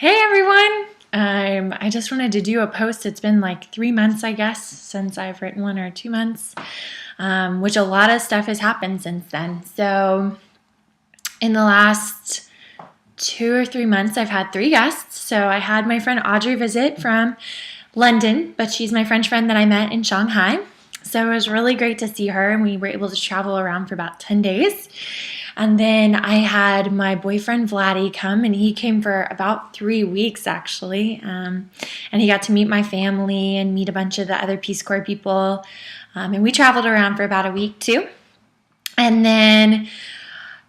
Hey everyone! I just wanted to do a post. It's been like 3 months, I guess, since I've written one, or 2 months, which a lot of stuff has happened since then. So in the last 2 or 3 months, I've had 3 guests. So I had my friend Audrey visit from London, but she's my French friend that I met in Shanghai. So it was really great to see her, and we were able to travel around for about 10 days. And then I had my boyfriend Vladdy come, and he came for about 3 weeks actually. And he got to meet my family and meet a bunch of the other Peace Corps people. And we traveled around for about a week too. And then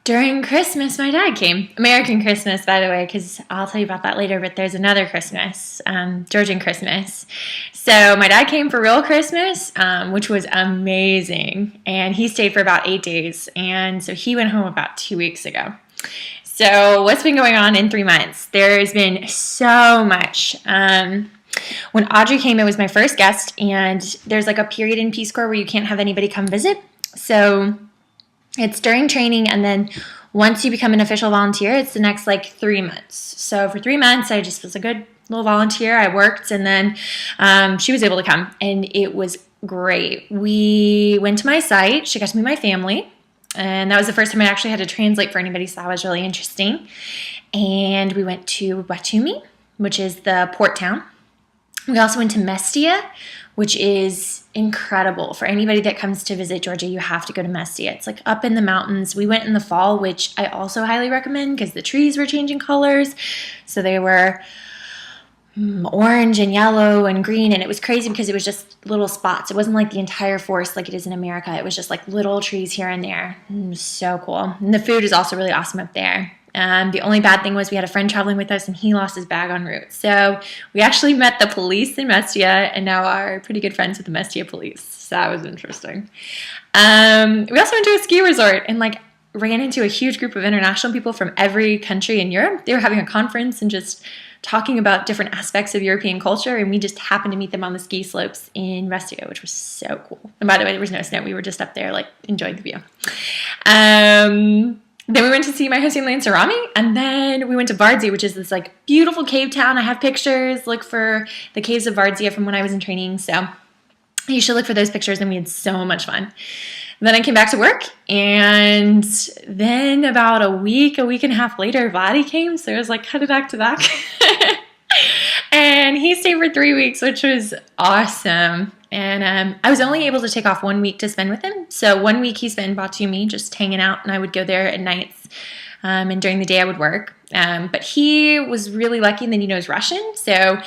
during Christmas, my dad came. American Christmas, by the way, because I'll tell you about that later, but there's another Christmas, Georgian Christmas. So my dad came for real Christmas, which was amazing. And he stayed for about 8 days. And so he went home about 2 weeks ago. So what's been going on in 3 months? There's been so much. When Audrey came, it was my first guest. And there's like a period in Peace Corps where you can't have anybody come visit. So it's during training, and then once you become an official volunteer, it's the next like 3 months. So for 3 months, I just was a good little volunteer. I worked, and then she was able to come, and it was great. We went to my site. She got to meet my family, and that was the first time I actually had to translate for anybody, so that was really interesting. And we went to Batumi, which is the port town. We also went to Mestia, which is incredible. For anybody that comes to visit Georgia, you have to go to Mestia. It's like up in the mountains. We went in the fall, which I also highly recommend because the trees were changing colors. So they were orange and yellow and green, and it was crazy because it was just little spots. It wasn't like the entire forest like it is in America. It was just like little trees here and there. It was so cool. And the food is also really awesome up there. The only bad thing was we had a friend traveling with us, and he lost his bag en route. So we actually met the police in Mestia, and now are pretty good friends with the Mestia police. So that was interesting. We also went to a ski resort and like ran into a huge group of international people from every country in Europe. They were having a conference and just talking about different aspects of European culture, and we just happened to meet them on the ski slopes in Mestia, which was so cool. And by the way, there was no snow. We were just up there like enjoying the view. Then we went to see my hosting land Sarami, and then we went to Vardzia, which is this like beautiful cave town. I have pictures. Look for the caves of Vardzia from when I was in training, so you should look for those pictures, and we had so much fun. Then I came back to work, and then about a week and a half later, Vladdy came, so it was like kind of back to back. And he stayed for 3 weeks, which was awesome. And I was only able to take off 1 week to spend with him. So 1 week he spent in Batumi just hanging out, and I would go there at nights. And during the day I would work. But he was really lucky that he knows Russian. So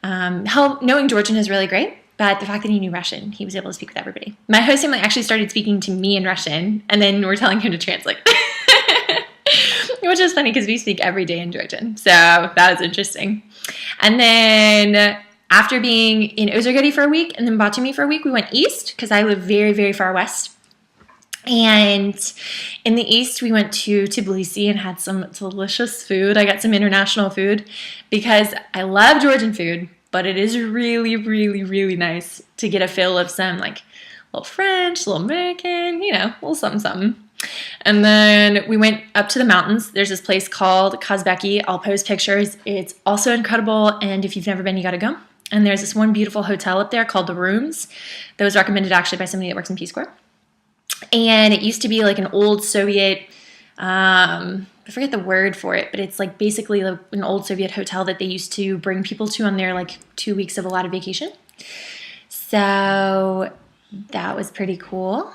knowing Georgian is really great. But the fact that he knew Russian, he was able to speak with everybody. My host family actually started speaking to me in Russian, and then we're telling him to translate. Which is funny because we speak every day in Georgian. So that was interesting. And then after being in Ozurgeti for a week and then Batumi for a week, we went east because I live very, very far west. And in the east, we went to Tbilisi and had some delicious food. I got some international food because I love Georgian food, but it is really, really, really nice to get a feel of some like little French, little American, a little something, something. And then we went up to the mountains. There's this place called Kazbeki. I'll post pictures. It's also incredible, and if you've never been, you got to go. And there's this one beautiful hotel up there called The Rooms that was recommended actually by somebody that works in Peace Corps. And it used to be like an old Soviet, I forget the word for it, but it's like basically an old Soviet hotel that they used to bring people to on their like 2 weeks of a lot of vacation. So that was pretty cool.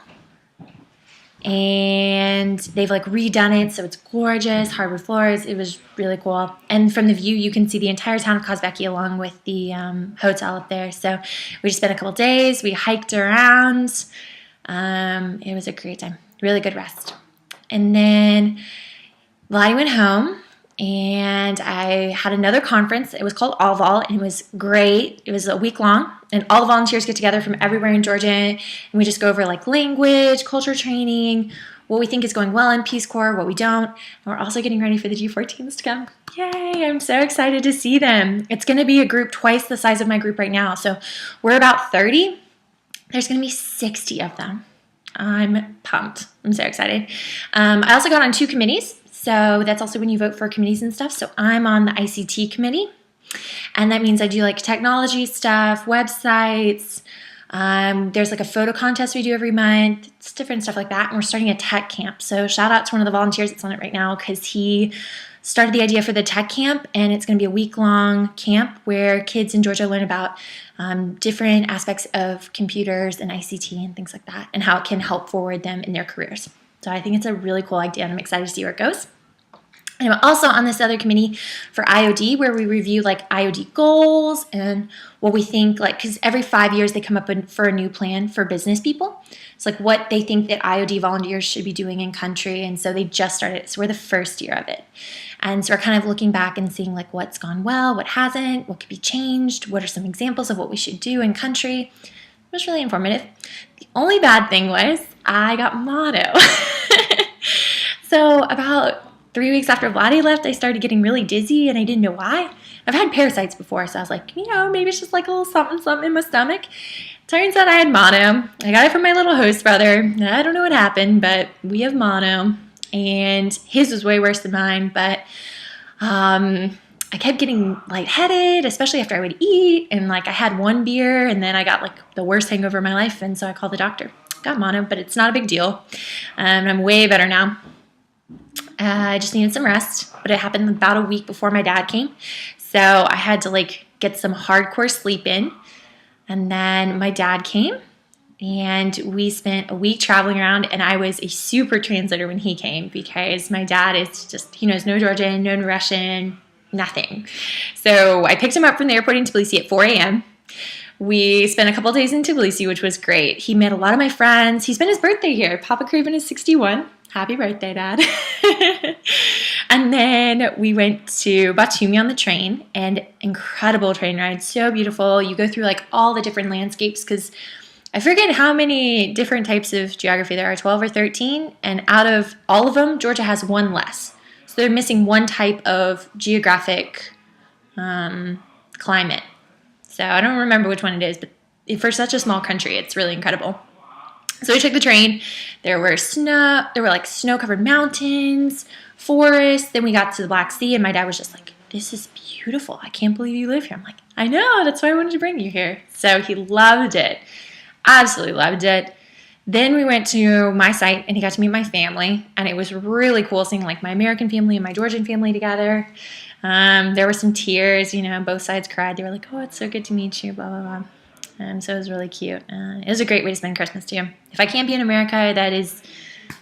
And they've like redone it, so it's gorgeous, hardwood floors. It was really cool. And from the view, you can see the entire town of Kazbeki along with the hotel up there. So we just spent a couple days. We hiked around. It was a great time. Really good rest. And then Vladdy went home, and I had another conference. It was called Allval, and it was great. It was a week long, and all the volunteers get together from everywhere in Georgia, and we just go over like language, culture training, what we think is going well in Peace Corps, what we don't. And we're also getting ready for the G14s to come. Yay, I'm so excited to see them. It's going to be a group twice the size of my group right now. So we're about 30. There's going to be 60 of them. I'm pumped. I'm so excited. I also got on 2 committees. So that's also when you vote for committees and stuff. So I'm on the ICT committee. And that means I do like technology stuff, websites. There's like a photo contest we do every month. It's different stuff like that. And we're starting a tech camp. So shout out to one of the volunteers that's on it right now because he started the idea for the tech camp. And it's going to be a week-long camp where kids in Georgia learn about different aspects of computers and ICT and things like that and how it can help forward them in their careers. So I think it's a really cool idea and I'm excited to see where it goes. And I'm also on this other committee for IOD where we review like IOD goals and what we think, like, because every 5 years they come up for a new plan for business people. It's like what they think that IOD volunteers should be doing in country. And so they just started it. So we're the first year of it. And so we're kind of looking back and seeing like what's gone well, what hasn't, what could be changed, what are some examples of what we should do in country. It was really informative. The only bad thing was I got mono. So about 3 weeks after Vladdy left, I started getting really dizzy and I didn't know why. I've had parasites before, so I was like, maybe it's just like a little something in my stomach. Turns out I had mono. I got it from my little host brother. I don't know what happened, but we have mono. And his was way worse than mine, but I kept getting lightheaded, especially after I would eat. And like I had one beer and then I got like the worst hangover of my life. And so I called the doctor. Got mono, but it's not a big deal. I'm way better now. I just needed some rest, but it happened about a week before my dad came. So I had to like get some hardcore sleep in. And then my dad came and we spent a week traveling around and I was a super translator when he came because my dad is just, he knows no Georgian, no Russian, nothing. So I picked him up from the airport in Tbilisi at 4 a.m. We spent a couple of days in Tbilisi, which was great. He met a lot of my friends. He spent his birthday here. Papa Craven is 61. Happy birthday, Dad. And then we went to Batumi on the train, and incredible train ride, so beautiful. You go through like all the different landscapes because I forget how many different types of geography there are, 12 or 13, and out of all of them, Georgia has one less. So they're missing one type of geographic climate. So I don't remember which one it is, but for such a small country, it's really incredible. So we took the train. There were like snow-covered mountains, forests. Then we got to the Black Sea, and my dad was just like, "This is beautiful. I can't believe you live here." I'm like, "I know. That's why I wanted to bring you here." So he loved it. Absolutely loved it. Then we went to my site, and he got to meet my family, and it was really cool seeing like my American family and my Georgian family together. There were some tears. Both sides cried. They were like, "Oh, it's so good to meet you," blah, blah, blah. So it was really cute. It was a great way to spend Christmas too. If I can't be in America, that is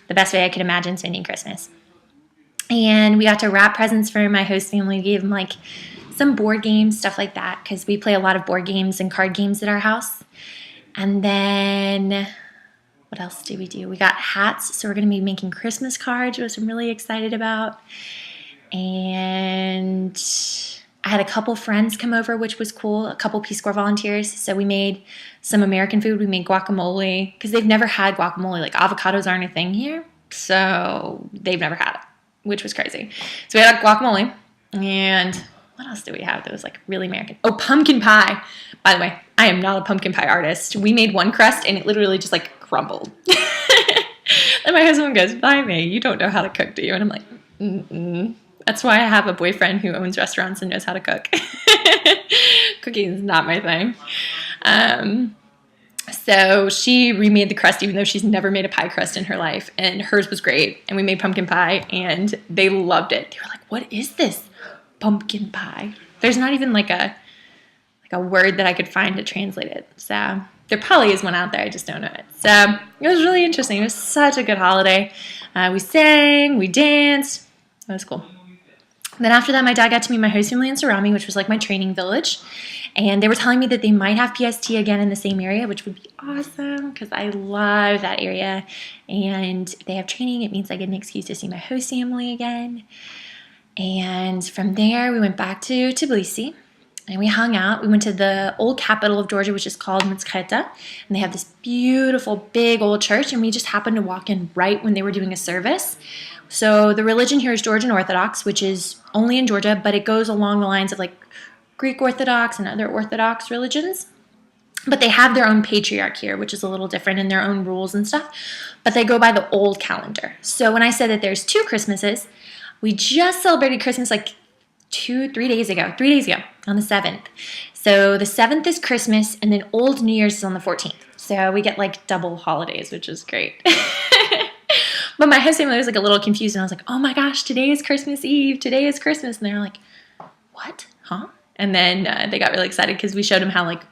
the best way I could imagine spending Christmas. And we got to wrap presents for my host family. We gave them like some board games, stuff like that, because we play a lot of board games and card games at our house. And then what else did we do? We got hats, so we're going to be making Christmas cards, which I'm really excited about. And I had a couple friends come over, which was cool, a couple Peace Corps volunteers. So we made some American food. We made guacamole because they've never had guacamole. Like avocados aren't a thing here. So they've never had it, which was crazy. So we had guacamole. And what else did we have that was like really American? Oh, pumpkin pie. By the way, I am not a pumpkin pie artist. We made one crust and it literally just like crumbled. And my husband goes, "Bye, May, you don't know how to cook, do you?" And I'm like, mm-mm. That's why I have a boyfriend who owns restaurants and knows how to cook. Cooking is not my thing. So she remade the crust even though she's never made a pie crust in her life. And hers was great. And we made pumpkin pie and they loved it. They were like, "What is this? Pumpkin pie?" There's not even like a word that I could find to translate it. So there probably is one out there. I just don't know it. So it was really interesting. It was such a good holiday. We sang, we danced. It was cool. Then after that, my dad got to meet my host family in Sarami, which was like my training village. And they were telling me that they might have PST again in the same area, which would be awesome because I love that area. And if they have training, it means I get an excuse to see my host family again. And from there, we went back to Tbilisi and we hung out. We went to the old capital of Georgia, which is called Mtskheta. And they have this beautiful, big old church. And we just happened to walk in right when they were doing a service. So the religion here is Georgian Orthodox, which is only in Georgia, but it goes along the lines of like Greek Orthodox and other Orthodox religions. But they have their own patriarch here, which is a little different in their own rules and stuff. But they go by the old calendar. So when I said that there's two Christmases, We just celebrated Christmas like 3 days ago on the 7th. So the 7th is Christmas, and then Old New Year's is on the 14th. So we get like double holidays, which is great. But my husband was like a little confused, and I was like, oh my gosh, today is Christmas Eve. Today is Christmas. And they were like, what? Huh? And then they got really excited because we showed them how, like,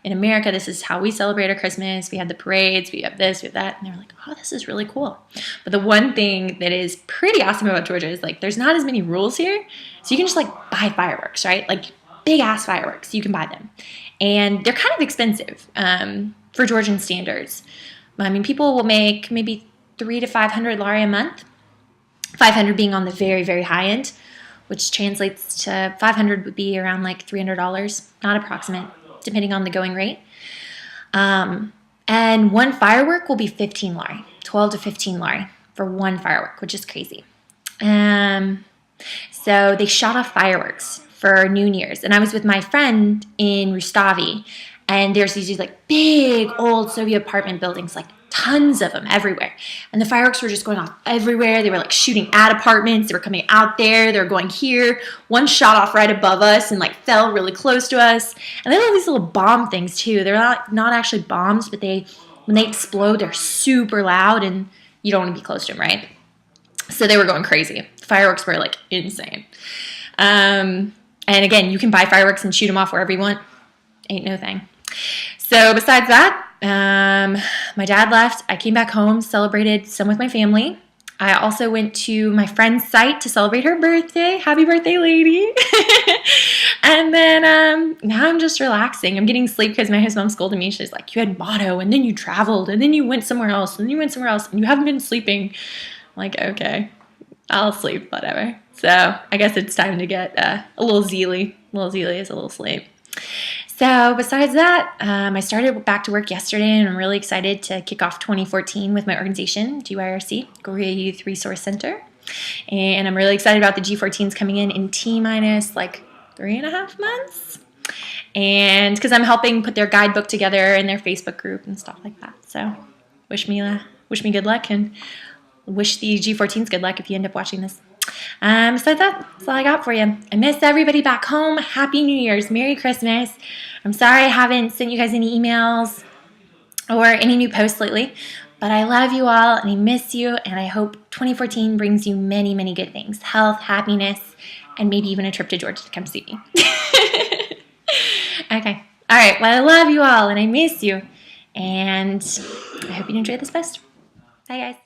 in America, this is how we celebrate our Christmas. We have the parades, we have this, we have that. And they were like, oh, this is really cool. But the one thing that is pretty awesome about Georgia is, like, there's not as many rules here. So you can just, like, buy fireworks, right? Like, big-ass fireworks. You can buy them. And they're kind of expensive for Georgian standards. I mean, people will make maybe 300 to 500 lari a month, 500 being on the very, very high end, which translates to 500 would be around like $300, not approximate, depending on the going rate. And one firework will be 15 lari, 12 to 15 lari for one firework, which is crazy. So they shot off fireworks for New Year's, and I was with my friend in Rustavi, and there's these like big old Soviet apartment buildings, like tons of them everywhere. And the fireworks were just going off everywhere. They were like shooting at apartments. They were coming out there. They were going here. One shot off right above us and like fell really close to us. And they have these little bomb things too. They're not actually bombs, but when they explode, they're super loud and you don't want to be close to them, right? So they were going crazy. Fireworks were like insane. And again, you can buy fireworks and shoot them off wherever you want. Ain't no thing. So besides that, my dad left. I came back home, celebrated some with my family. I also went to my friend's site to celebrate her birthday. Happy birthday, lady. And then now I'm just relaxing. I'm getting sleep because my husband scolded me. She's like, you had motto, and then you traveled, and then you went somewhere else, and then you went somewhere else, and you haven't been sleeping. I'm like, okay, I'll sleep, whatever. So I guess it's time to get a little zeely. A little zeely is a little sleep. So besides that, I started back to work yesterday, and I'm really excited to kick off 2014 with my organization, GYRC, Korea Youth Resource Center. And I'm really excited about the G14s coming in T-minus like 3.5 months. And because I'm helping put their guidebook together in their Facebook group and stuff like that. So wish me good luck, and wish the G14s good luck if you end up watching this. Besides that, that's all I got for you. I miss everybody back home. Happy New Year's. Merry Christmas. I'm sorry I haven't sent you guys any emails or any new posts lately, but I love you all and I miss you, and I hope 2014 brings you many, many good things. Health, happiness, and maybe even a trip to Georgia to come see me. Okay. All right. Well, I love you all and I miss you, and I hope you enjoyed this post. Bye, guys.